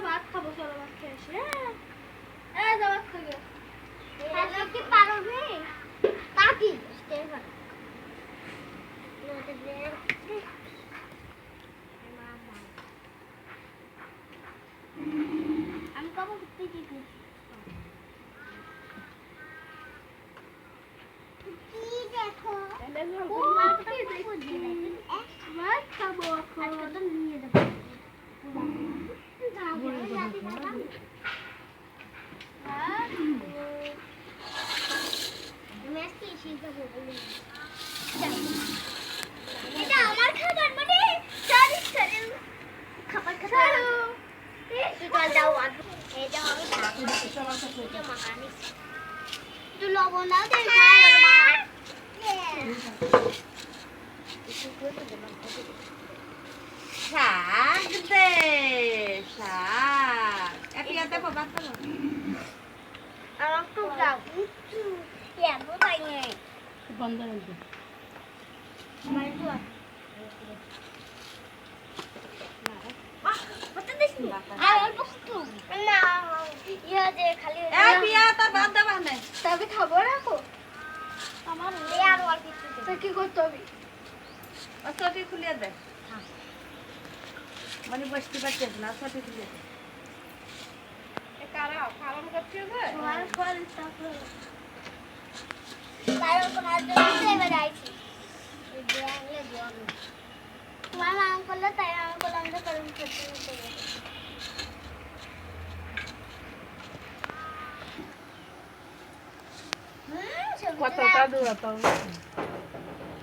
ভাত খাবো, চলো ভাত খেয়ে আসি। হ্যাঁ ভাত খাবে কি পারবে কাকি আমি কব তুই কি দেখো ভাত খাবো তো নিয়ে যাবো এটা আমার খাবার মানে সরি সরি খাবার খাবার চল যাও এই যাও আমি মাখানি একটু লবণ দাও দেন শাক দে শাক এপিয়াতে বাবা তো আর একটু দাও এত তাই নেই বন্ধ রাখবে মানে তো আর অল্প একটু না ইয়া যে খালি এই পিয়া তোর বাদ দেবা না তবে খাবো রাখো আমার আর অল্প একটু তো কি করতে হবে ও ছটি খুলিয়ে দে মানে বসতে পারছিস না ছটি খুলিয়ে দে কারা কারণ করতে হবে তোমার ফল তারপর কারণ কোনার জন্য এবার আইছি এই দেয়ালে বল তোমার নাম করলে তাই নাম করলে আমরা কারণ করতে হবে কতটা দূরত্ব